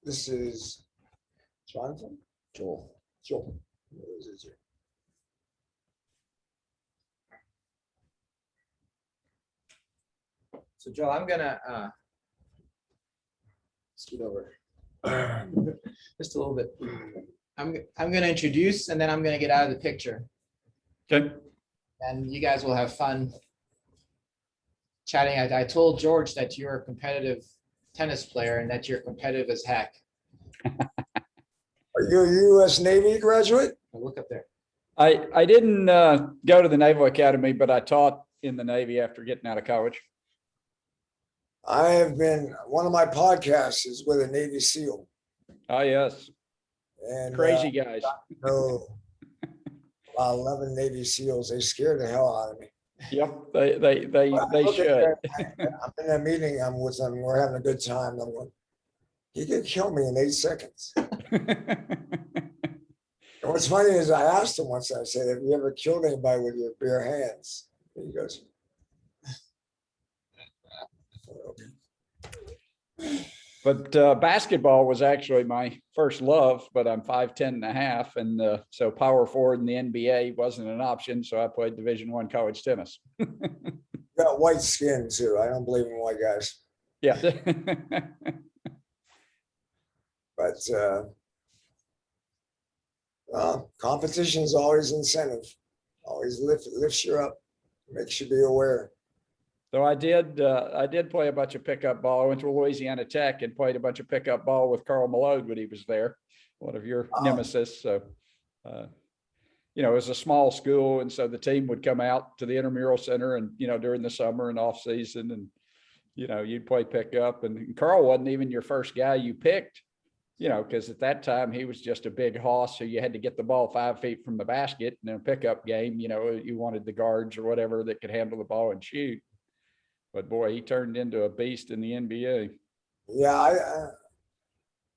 This is Jonathan? Joel. Joel. What is it here? So Joel, I'm gonna scoot over just a little bit. I'm gonna introduce and then I'm gonna get out of the picture. Okay. And you guys will have fun chatting. I told George that you're a competitive tennis player and that you're competitive as heck. Are you a U.S. Navy graduate? Look up there. I didn't go to the Naval Academy, but I taught in the Navy after getting out of college. I have been, one of my podcasts is with a Navy SEAL. Oh, yes. And Crazy guys. no, about 11 Navy SEAls. They scared the hell out of me. Yep, they should. I'm in a meeting, I'm with them, we're having a good time. I'm going, he could kill me in 8 seconds. And what's funny is I asked him once, I said, have you ever killed anybody with your bare hands? And he goes, But basketball was actually my first love, but I'm 5'10.5", and so power forward in the NBA wasn't an option. So I played Division I college tennis. got white skin too. I don't believe in white guys. Yeah. But competition is always incentive. Always lifts you up, makes you be aware. So I did play a bunch of pickup ball. I went to Louisiana Tech and played a bunch of pickup ball with Karl when he was there, one of your nemesis. So, you know, it was a small school. And so the team would come out to the intramural center and, you know, during the summer and off season, and, you know, you'd play pickup. And Karl wasn't even your first guy you picked, you know, because at that time he was just a big hoss. So you had to get the ball 5 feet from the basket. And in a pickup game, you know, you wanted the guards or whatever that could handle the ball and shoot. But boy, he turned into a beast in the NBA. Yeah,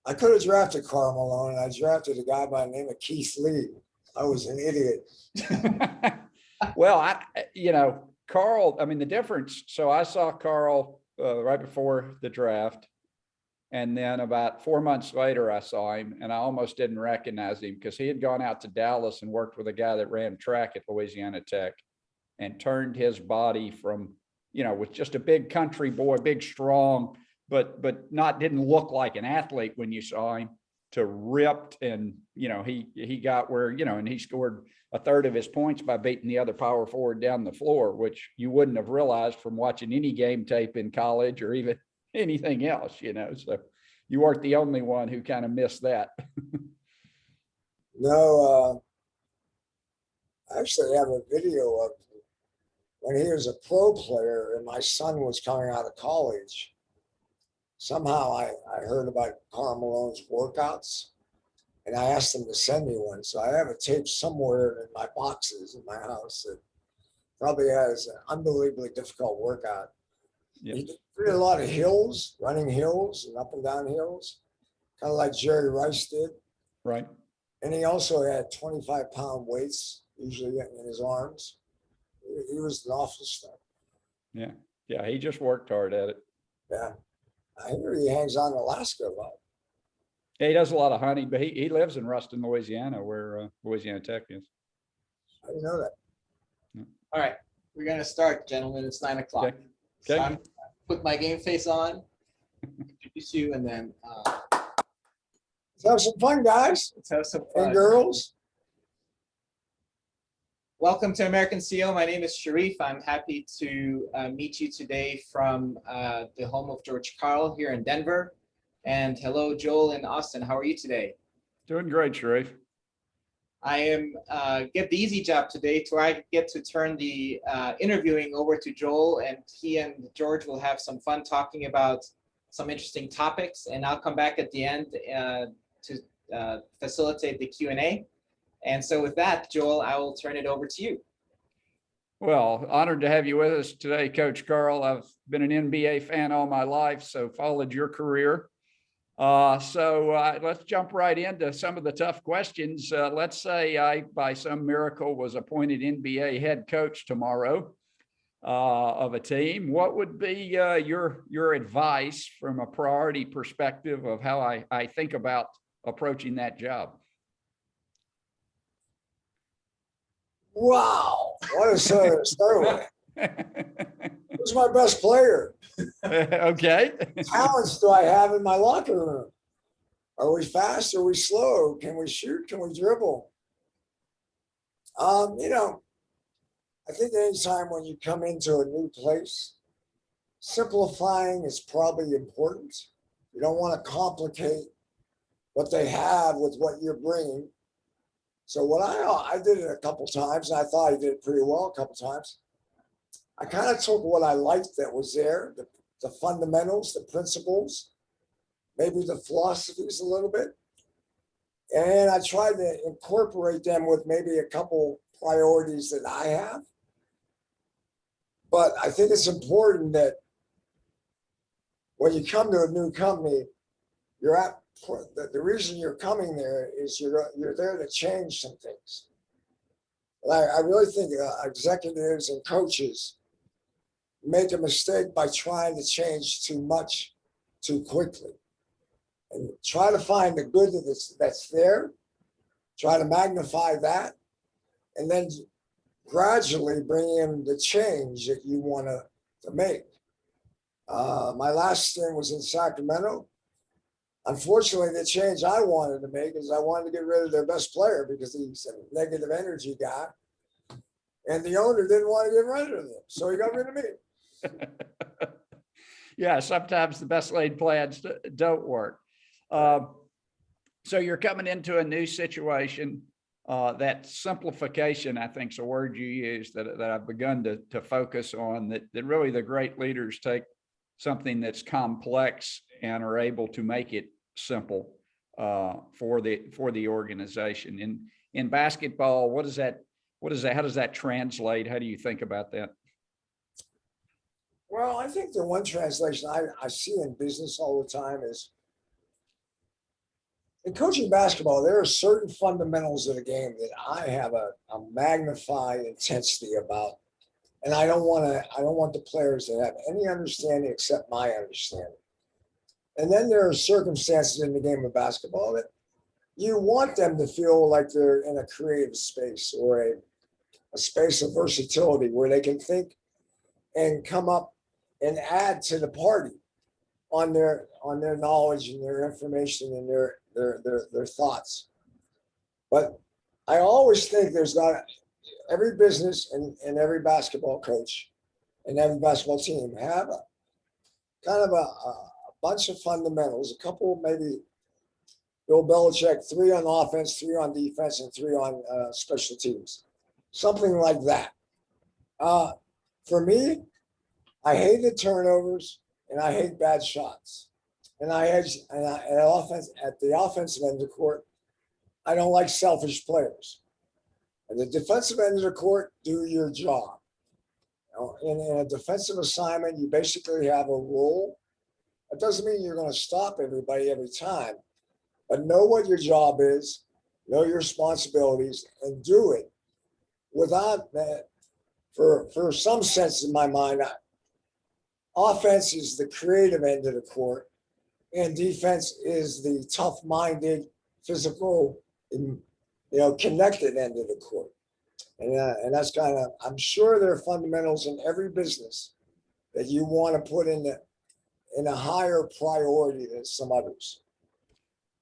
I could have drafted Karl, and I drafted a guy by the name of Keith Lee. I was an idiot. Well, you know, Karl, I mean, the difference. So I saw Karl right before the draft. And then about 4 months later, I saw him and I almost didn't recognize him because he had gone out to Dallas and worked with a guy that ran track at Louisiana Tech and turned his body from, you know, was just a big country boy, big, strong, but didn't look like an athlete when you saw him, to ripped. And, you know, he got where, you know, and he scored a third of his points by beating the other power forward down the floor, which you wouldn't have realized from watching any game tape in college or even anything else, you know. So you weren't the only one who kind of missed that. No, I actually have a video of when he was a pro player and my son was coming out of college. Somehow I heard about Karl Malone's workouts and I asked him to send me one. So I have a tape somewhere in my boxes in my house that probably has an unbelievably difficult workout. Yeah. He did a lot of hills, running hills and up and down hills, kind of like Jerry Rice did. Right. And he also had 25-pound weights, usually in his arms. He was an awful stuff. Yeah. Yeah. He just worked hard at it. Yeah. I hear he hangs on in Alaska a lot. Yeah, he does a lot of hunting, but he lives in Ruston, Louisiana, where Louisiana Tech is. I didn't know that. All right, we're gonna start, gentlemen. It's 9 o'clock. Okay. So Okay. I'm gonna put my game face on, introduce you, and then Let's have some fun, guys let's have some and fun. girls. Welcome to American SEAL. My name is Sharif. I'm happy to meet you today from the home of George Karl here in Denver. And hello, Joel and Austin. How are you today? Doing great, Sharif. I am get the easy job today to where I get to turn the interviewing over to Joel, and he and George will have some fun talking about some interesting topics. And I'll come back at the end to facilitate the Q&A. And so with that, Joel, I will turn it over to you. Well, honored to have you with us today, Coach Karl. I've been an NBA fan all my life, so followed your career. So let's jump right into some of the tough questions. Let's say I, by some miracle, was appointed NBA head coach tomorrow. of a team. What would be your advice from a priority perspective of how I think about approaching that job? Wow, what a start with. Who's my best player? Okay. Talents do I have in my locker room? Are we fast? Are we slow? Can we shoot? Can we dribble? You know, I think anytime when you come into a new place, simplifying is probably important. You don't want to complicate what they have with what you're bringing. So what I did it a couple times, and I thought I did it pretty well a couple times. I kind of took what I liked that was there, the fundamentals, the principles, maybe the philosophies a little bit, and I tried to incorporate them with maybe a couple priorities that I have. But I think it's important that when you come to a new company, you're at the reason you're coming there is you're there to change some things. And I really think executives and coaches make a mistake by trying to change too much too quickly, and try to find the good that's there, try to magnify that, and then gradually bring in the change that you want to make. My last stint was in Sacramento. Unfortunately, the change I wanted to make is I wanted to get rid of their best player because he's a negative energy guy. And the owner didn't want to get rid of him. So he got rid of me. Yeah, sometimes the best laid plans don't work. So you're coming into a new situation. That simplification, I think, is a word you use that I've begun to focus on, that really the great leaders take something that's complex and are able to make it simple for the organization. In basketball, how does that translate? How do you think about that? Well, I think the one translation I see in business all the time is in coaching basketball, there are certain fundamentals of the game that I have a magnified intensity about. And I don't want the players to have any understanding except my understanding. And then there are circumstances in the game of basketball that you want them to feel like they're in a creative space or a space of versatility where they can think and come up and add to the party on their knowledge and their information and their thoughts. But I always think there's not every business and every basketball coach and every basketball team have a kind of a bunch of fundamentals, a couple maybe Bill Belichick, 3 on offense, 3 on defense, and 3 on special teams, something like that. For me, I hate the turnovers and I hate bad shots. And at the offensive end of the court, I don't like selfish players. At the defensive end of the court, do your job. In a defensive assignment, you basically have a role. It doesn't mean you're going to stop everybody every time, but know what your job is, know your responsibilities, and do it without that. For some sense in my mind, offense is the creative end of the court, and defense is the tough-minded, physical, connected end of the court. And that's kind of, I'm sure there are fundamentals in every business that you want to put in a higher priority than some others.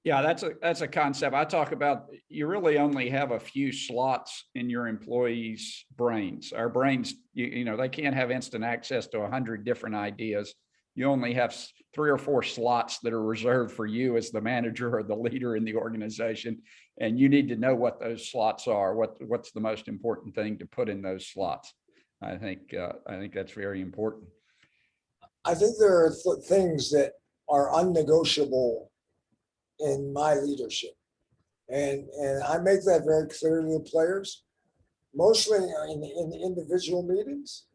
Yeah, that's a concept I talk about. You really only have a few slots in your employees' brains. Our brains, they can't have instant access to 100 different ideas. You only have 3 or 4 slots that are reserved for you as the manager or the leader in the organization. And you need to know what those slots are, what's the most important thing to put in those slots. I think that's very important. I think there are things that are unnegotiable in my leadership. And I make that very clear to the players, mostly in the individual meetings,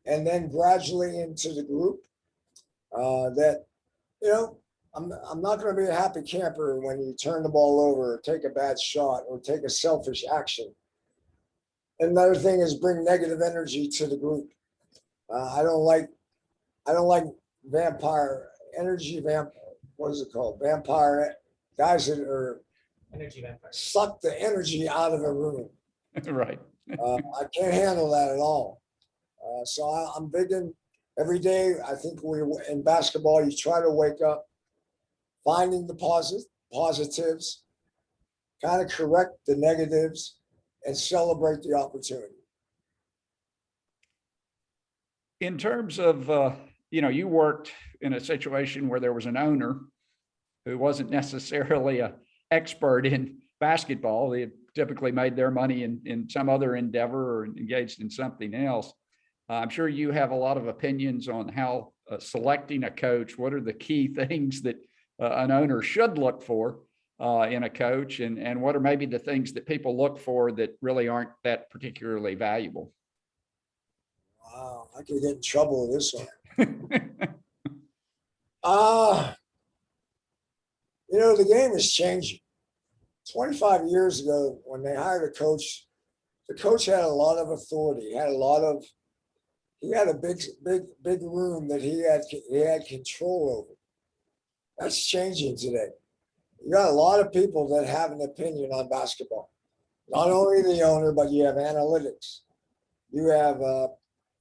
and then gradually into the group. That, I'm not going to be a happy camper when you turn the ball over or take a bad shot or take a selfish action. Another thing is bring negative energy to the group. I don't like vampire energy what is it called? Vampire guys that are Energy vampires. suck the energy out of a room. Right. I can't handle that at all. So I'm big in every day. I think in basketball, you try to wake up, finding the positives, kind of correct the negatives, and celebrate the opportunity. In terms of, you worked in a situation where there was an owner who wasn't necessarily an expert in basketball. They had typically made their money in some other endeavor or engaged in something else. I'm sure you have a lot of opinions on how selecting a coach. What are the key things that an owner should look for in a coach, and what are maybe the things that people look for that really aren't that particularly valuable? Wow, I could get in trouble with this one. The game is changing. 25 years ago, when they hired a coach, the coach had a lot of authority. He had a big room that he had control over. That's changing today. You got a lot of people that have an opinion on basketball. Not only the owner, but you have analytics. You have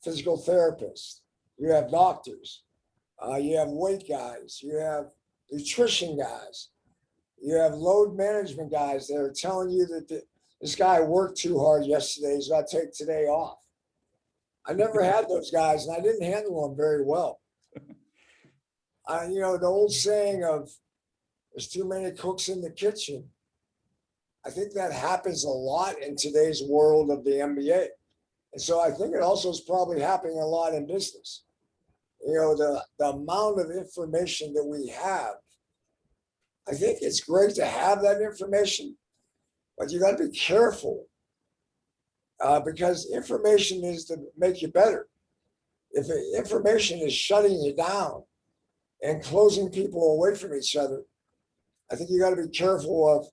physical therapists. You have doctors. You have weight guys. You have nutrition guys. You have load management guys that are telling you that this guy worked too hard yesterday. He's got to take today off. I never had those guys, and I didn't handle them very well. The old saying of there's too many cooks in the kitchen. I think that happens a lot in today's world of the NBA. And so I think it also is probably happening a lot in business. The amount of information that we have, I think it's great to have that information, but you got to be careful because information is to make you better. If information is shutting you down and closing people away from each other, I think you got to be careful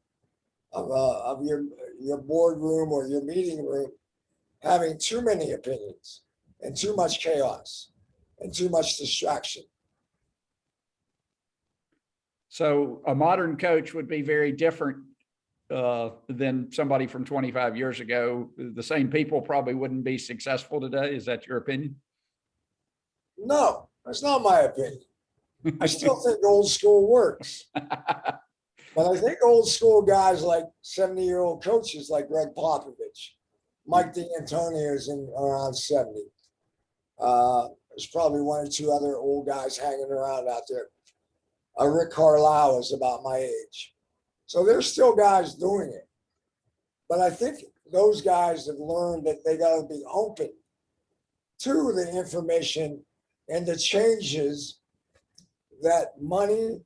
of your boardroom or your meeting room having too many opinions and too much chaos and too much distraction. So a modern coach would be very different than somebody from 25 years ago. The same people probably wouldn't be successful today. Is that your opinion? No, that's not my opinion. I still think old school works. But I think old school guys like 70-year-old coaches like Greg Popovich, Mike D'Antoni is around 70. There's probably one or two other old guys hanging around out there. Rick Carlisle is about my age. So there's still guys doing it. But I think those guys have learned that they got to be open to the information and the changes that money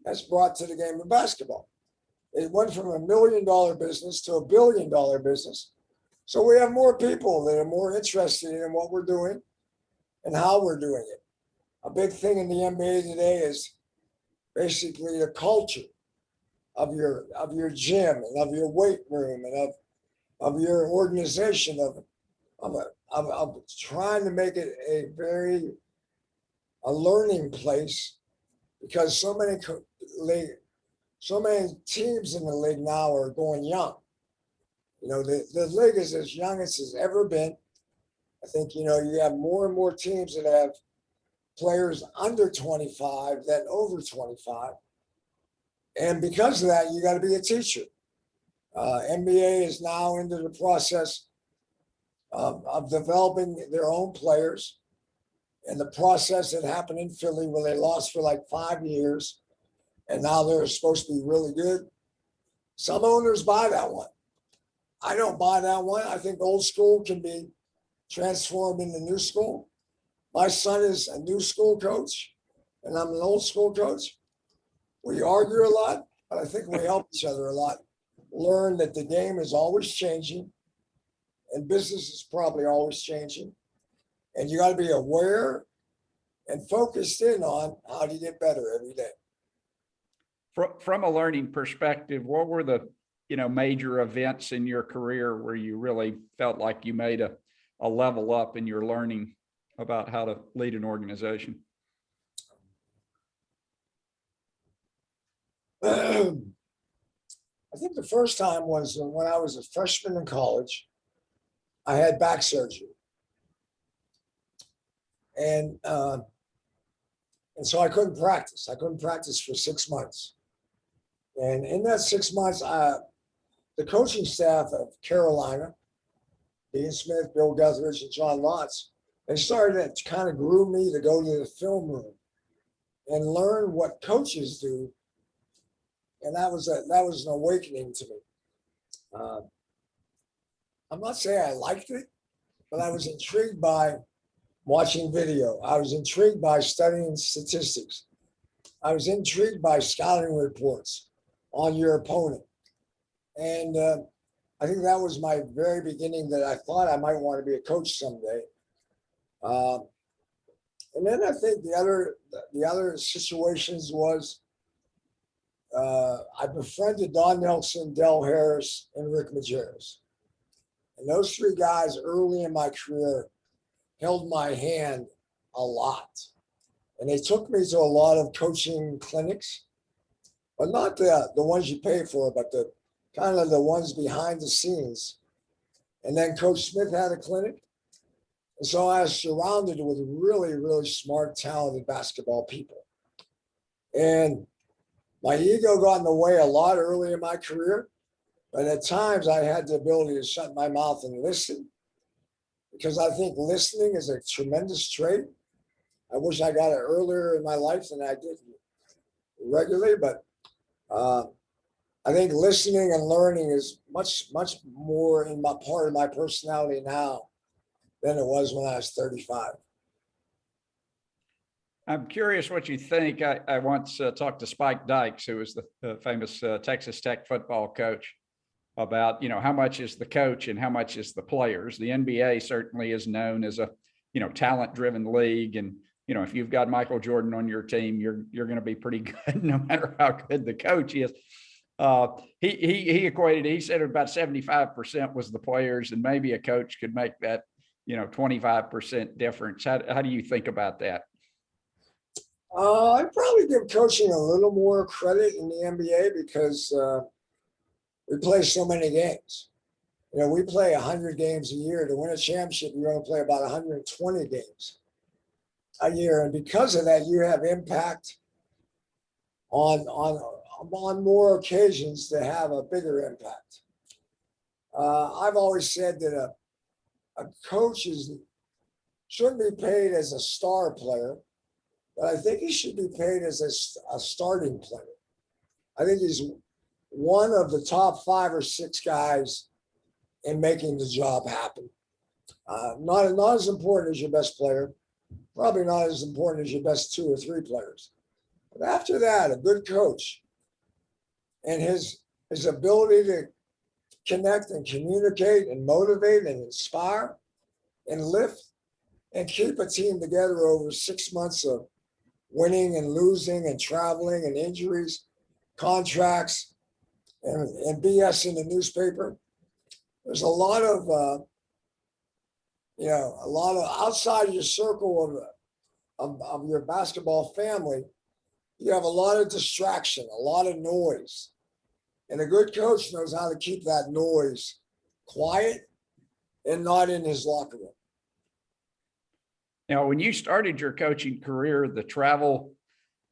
has brought to the game of basketball. It went from $1 million business to $1 billion business. So we have more people that are more interested in what we're doing and how we're doing it. A big thing in the NBA today is basically the culture of your gym and of your weight room and of your organization of trying to make it a learning place, because so many teams in the league now are going young. The league is as young as it's ever been. I think, you have more and more teams that have players under 25 than over 25. And because of that, you got to be a teacher. NBA is now into the process of developing their own players. And the process that happened in Philly where they lost for like 5 years and now they're supposed to be really good. Some owners buy that one. I don't buy that one. I think old school can be transformed into new school. My son is a new school coach and I'm an old school coach. We argue a lot, but I think we help each other a lot. Learn that the game is always changing and business is probably always changing. And you got to be aware and focused in on how to get better every day. From a learning perspective, what were the major events in your career where you really felt like you made a level up in your learning about how to lead an organization? I think the first time was when I was a freshman in college. I had back surgery, and so I couldn't practice. I couldn't practice for 6 months, and in that 6 months, the coaching staff of Carolina, Dean Smith, Bill Guthridge, and John Lotz, they started to kind of groom me to go to the film room and learn what coaches do, and that was an awakening to me. I'm not saying I liked it, but I was intrigued by watching video. I was intrigued by studying statistics. I was intrigued by scouting reports on your opponent. And I think that was my very beginning that I thought I might want to be a coach someday. And then I think the other situations was I befriended Don Nelson, Del Harris, and Rick Majerus. And those three guys early in my career held my hand a lot. And they took me to a lot of coaching clinics, but not the ones you pay for, but the kind of the ones behind the scenes. And then Coach Smith had a clinic. And so I was surrounded with really, really smart, talented basketball people. And my ego got in the way a lot early in my career, but at times I had the ability to shut my mouth and listen, because I think listening is a tremendous trait. I wish I got it earlier in my life than I did regularly, but I think listening and learning is much, much more in my part of my personality now than it was when I was 35. I'm curious what you think. I once talked to Spike Dykes, who was the famous Texas Tech football coach, about, how much is the coach and how much is the players. The NBA certainly is known as a, talent-driven league. And, if you've got Michael Jordan on your team, you're going to be pretty good no matter how good the coach is. He equated, he said about 75% was the players, and maybe a coach could make that, 25% difference. How do you think about that? I'd probably give coaching a little more credit in the NBA because we play so many games. We play 100 games a year. To win a championship, you're going to play about 120 games a year. And because of that, you have impact on more occasions to have a bigger impact. I've always said that a coach shouldn't be paid as a star player, but I think he should be paid as a starting player. I think he's one of the top 5 or 6 guys in making the job happen. Not as important as your best player, probably not as important as your best 2 or 3 players. But after that, a good coach and his ability to connect and communicate and motivate and inspire and lift and keep a team together over 6 months of winning and losing and traveling and injuries, contracts, and BS in the newspaper. There's a lot of outside your circle of your basketball family. You have a lot of distraction, a lot of noise. And a good coach knows how to keep that noise quiet and not in his locker room. When you started your coaching career, the travel,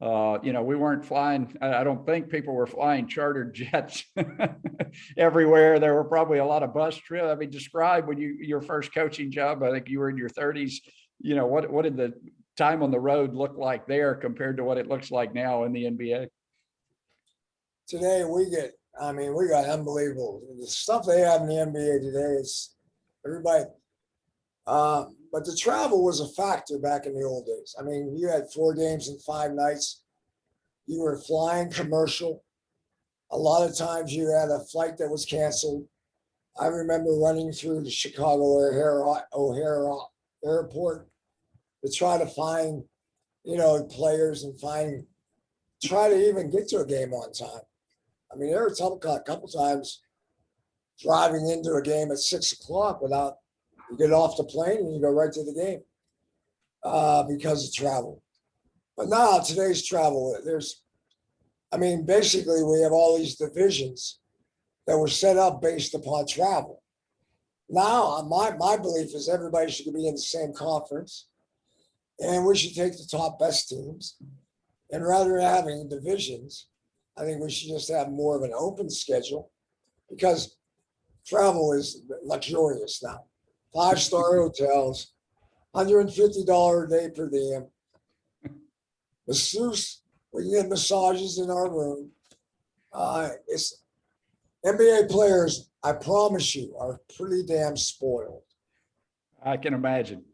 we weren't flying. I don't think people were flying chartered jets everywhere. There were probably a lot of bus trips. I mean, describe your first coaching job. I think you were in your 30s. What did the time on the road look like there compared to what it looks like now in the NBA? Today we got unbelievable. The stuff they have in the NBA today is everybody. But the travel was a factor back in the old days. I mean, you had 4 games in 5 nights. You were flying commercial. A lot of times you had a flight that was canceled. I remember running through the Chicago O'Hare Airport to try to find, players and try to even get to a game on time. I mean, there were a couple times driving into a game at 6 o'clock without. You get off the plane and you go right to the game. because of travel. But now today's travel, basically we have all these divisions that were set up based upon travel. Now, my belief is everybody should be in the same conference, and we should take the top best teams. And rather than having divisions, I think we should just have more of an open schedule, because travel is luxurious now. 5-star hotels, $150 a day per diem. Masseuse, we can get massages in our room. It's NBA players, I promise you, are pretty damn spoiled. I can imagine.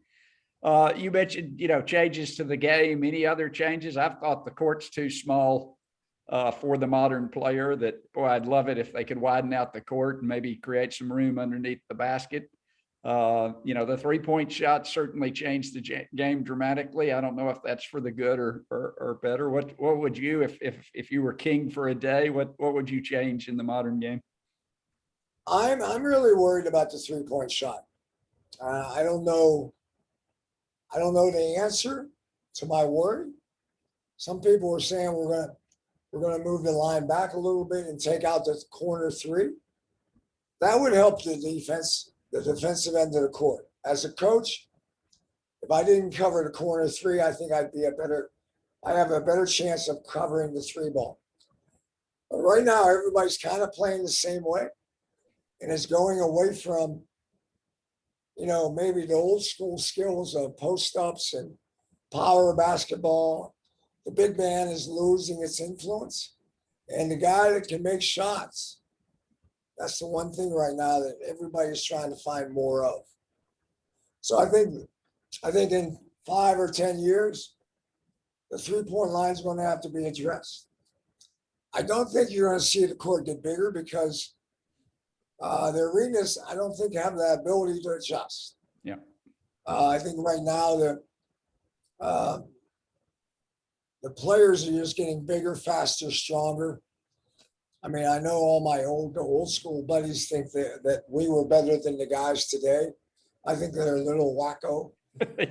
You mentioned, changes to the game. Any other changes? I've thought the court's too small for the modern player. That, boy, I'd love it if they could widen out the court and maybe create some room underneath the basket. The 3-point shot certainly changed the game dramatically. I don't know if that's for the good or better. What would you, if you were king for a day, what would you change in the modern game? I'm really worried about the 3-point shot. I don't know the answer to my worry. Some people are saying we're gonna move the line back a little bit and take out the corner 3. That would help the defense, the defensive end of the court. As a coach, if I didn't cover the corner 3, I think I have a better chance of covering the 3 ball. But right now, everybody's kind of playing the same way, and it's going away from, maybe the old school skills of post-ups and power basketball. The big man is losing its influence, and the guy that can make shots, that's the one thing right now that everybody's trying to find more of. So I think in 5 or 10 years, the 3-point line is going to have to be addressed. I don't think you're going to see the court get bigger, because the arenas, I don't think, have the ability to adjust. Yeah. I think right now the players are just getting bigger, faster, stronger. I know all my old school buddies think that we were better than the guys today. I think they're a little wacko.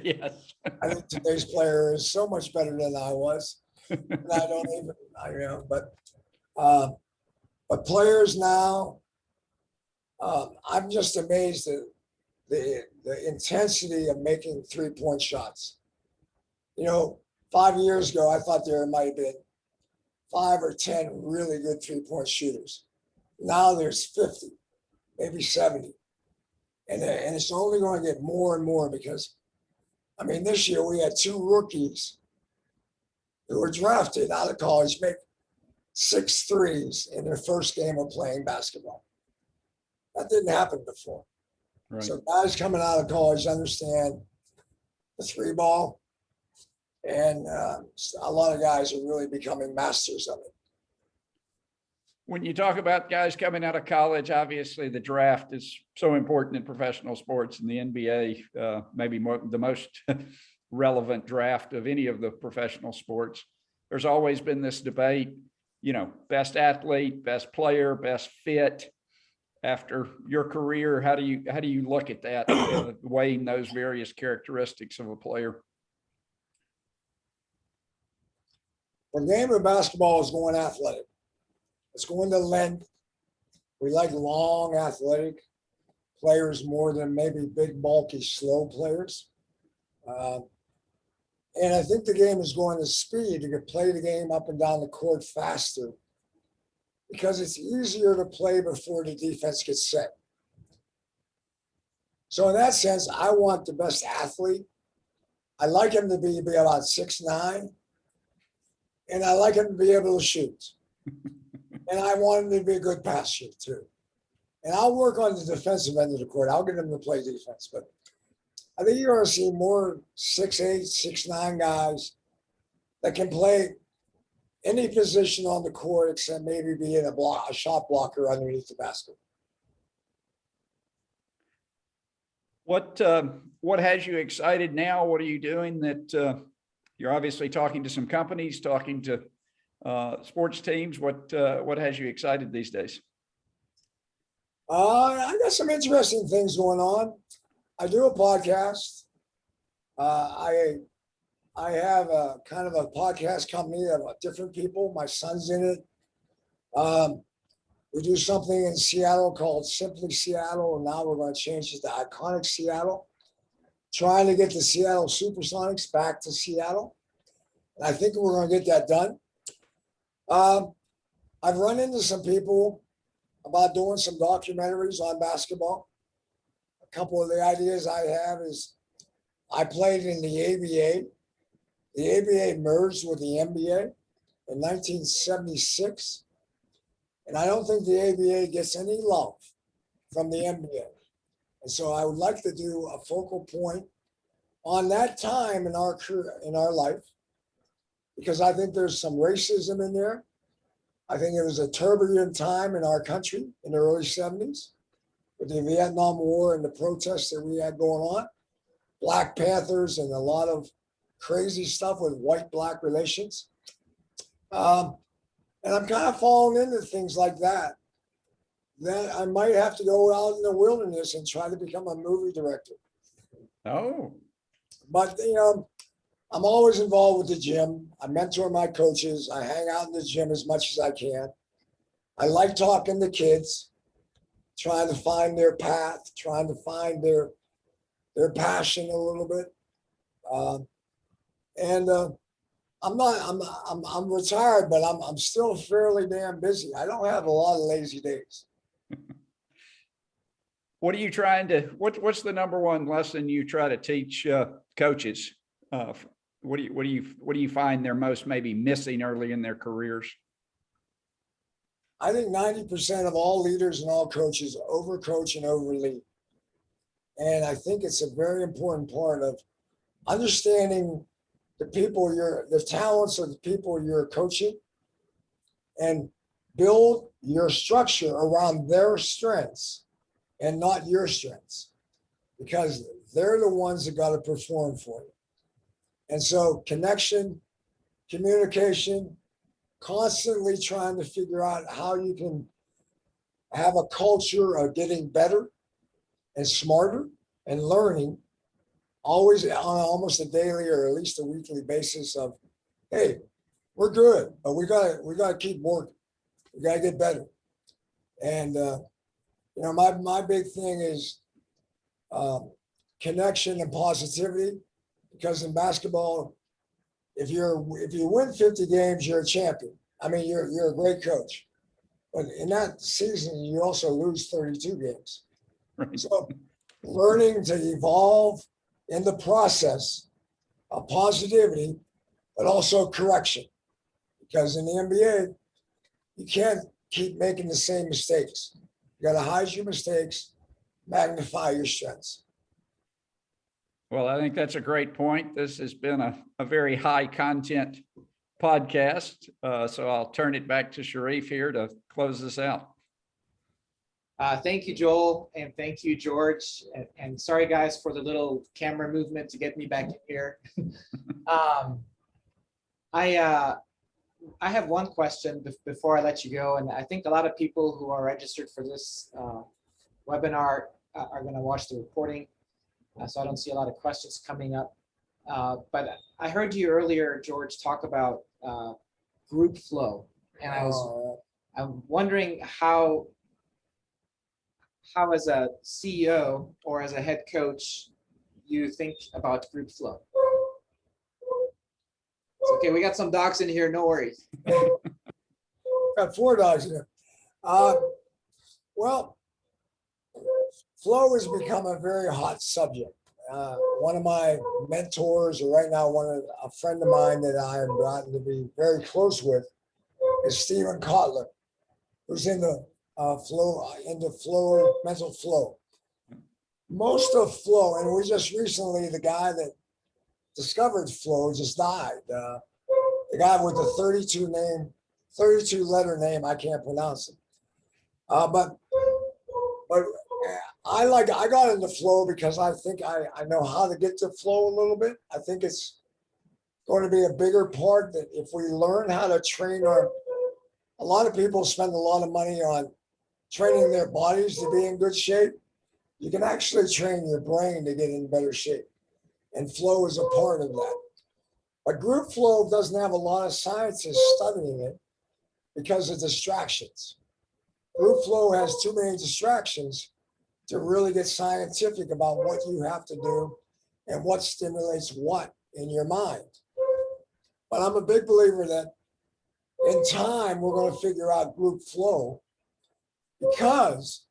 Yes. I think today's player is so much better than I was. And I don't even, but players now, I'm just amazed at the intensity of making 3-point shots. 5 years ago, I thought there might have been 5 or 10 really good 3-point shooters. Now there's 50, maybe 70. And it's only going to get more and more, because, this year we had 2 rookies who were drafted out of college make 6 threes in their first game of playing basketball. That didn't happen before. Right. So guys coming out of college understand the 3 ball, and a lot of guys are really becoming masters of it. When you talk about guys coming out of college, obviously the draft is so important in professional sports, and the NBA, maybe the most relevant draft of any of the professional sports. There's always been this debate, best athlete, best player, best fit. After your career, how do you look at that, weighing those various characteristics of a player? The game of basketball is going athletic. It's going to length. We like long, athletic players more than maybe big, bulky, slow players. And I think the game is going to speed. You can play the game up and down the court faster, because it's easier to play before the defense gets set. So in that sense, I want the best athlete. I like him to be about 6'9", and I like him to be able to shoot. And I want him to be a good passer too. And I'll work on the defensive end of the court. I'll get him to play defense. But I think you're going to see more 6'8", 6'9" guys that can play any position on the court except maybe being a shot blocker underneath the basket. What has you excited now? What are you doing that you're obviously talking to some companies, talking to sports teams? What has you excited these days? I got some interesting things going on. I do a podcast. I have a kind of a podcast company of different people. My son's in it. We do something in Seattle called Simply Seattle, and now we're going to change it to Iconic Seattle, trying to get the Seattle Supersonics back to Seattle. And I think we're going to get that done. I've run into some people about doing some documentaries on basketball. A couple of the ideas I have is I played in the ABA. The ABA merged with the NBA in 1976. And I don't think the ABA gets any love from the NBA. And so I would like to do a focal point on that time in our career, in our life, because I think there's some racism in there. I think it was a turbulent time in our country in the early 70s with the Vietnam War and the protests that we had going on, Black Panthers and a lot of crazy stuff with white-black relations. And I'm kind of falling into things like that I might have to go out in the wilderness and try to become a movie director. Oh, But, I'm always involved with the gym. I mentor my coaches. I hang out in the gym as much as I can. I like talking to kids, trying to find their path, trying to find their passion a little bit. I'm retired, but I'm still fairly damn busy. I don't have a lot of lazy days. what are you trying to, what's the number one lesson you try to teach coaches? What do you find they're most maybe missing early in their careers? I think 90% of all leaders and all coaches overcoach and overlead. And I think it's a very important part of understanding the talents of the people you're coaching, and build your structure around their strengths and not your strengths, because they're the ones that got to perform for you. And so connection, communication, constantly trying to figure out how you can have a culture of getting better and smarter and learning, always on almost a daily or at least a weekly basis of, hey, we're good, but we gotta keep working. We gotta get better. And my big thing is connection and positivity, because in basketball, if you win 50 games, you're a champion. I mean, you're a great coach. But in that season, you also lose 32 games. Right. So learning to evolve in the process of positivity, but also correction. Because in the NBA, you can't keep making the same mistakes. You got to hide your mistakes, magnify your strengths. Well, I think that's a great point. This has been a very high content podcast. So I'll turn it back to Sharif here to close this out. Thank you, Joel, and thank you, George. And sorry, guys, for the little camera movement to get me back in here. I have one question before I let you go, and I think a lot of people who are registered for this webinar are going to watch the recording, so I don't see a lot of questions coming up. But I heard you earlier, George, talk about group flow, and I'm wondering how as a CEO or as a head coach you think about group flow. It's okay, we got some dogs in here, no worries. Got 4 dogs in here. Well, flow has become a very hot subject. One of my mentors, or right now a friend of mine that I have gotten to be very close with, is Stephen Kotler, who's in the mental flow. Most of flow, and we just recently, the guy that discovered flow just died. The guy with the 32 letter name, I can't pronounce it. But I got into flow because I think I know how to get to flow a little bit. I think it's going to be a bigger part that if we learn how to train a lot of people spend a lot of money on training their bodies to be in good shape. You can actually train your brain to get in better shape. and flow is a part of that. But group flow doesn't have a lot of scientists studying it because of distractions. Group flow has too many distractions to really get scientific about what you have to do and what stimulates what in your mind. But I'm a big believer that in time, we're going to figure out group flow, because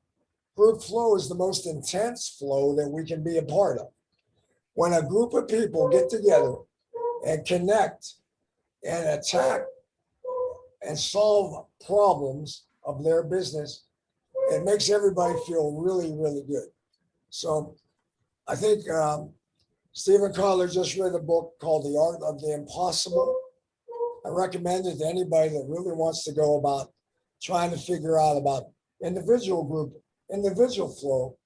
group flow is the most intense flow that we can be a part of. When a group of people get together and connect and attack and solve problems of their business, it makes everybody feel really, really good. So I think Stephen Kotler just read a book called The Art of the Impossible. I recommend it to anybody that really wants to go about trying to figure out about individual flow.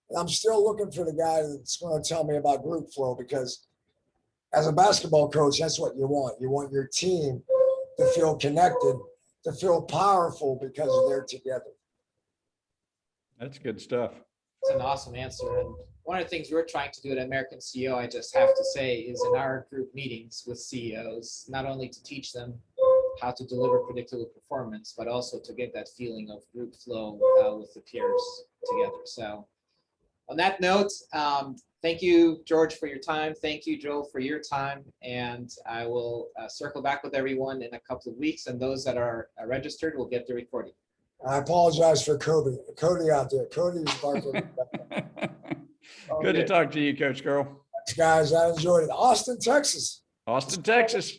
And I'm still looking for the guy that's going to tell me about group flow, because as a basketball coach, that's what you want. You want your team to feel connected, to feel powerful because they're together. That's good stuff. It's an awesome answer. And one of the things we're trying to do at American CEO, I just have to say, is in our group meetings with CEOs, not only to teach them how to deliver predictable performance, but also to get that feeling of group flow with the peers together. So on that note, thank you, George, for your time. Thank you, Joel, for your time. And I will circle back with everyone in a couple of weeks. And those that are registered will get the recording. I apologize for Cody out there. Cody's barking. Good to talk to you, Coach Karl. Thanks, guys. I enjoyed it. Austin, Texas. Austin, Texas.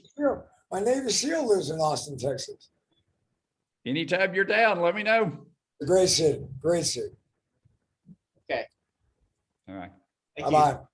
My Navy SEAL lives in Austin, Texas. Anytime you're down, let me know. Great city. Great city. Okay. All right. Thank you. Bye-bye.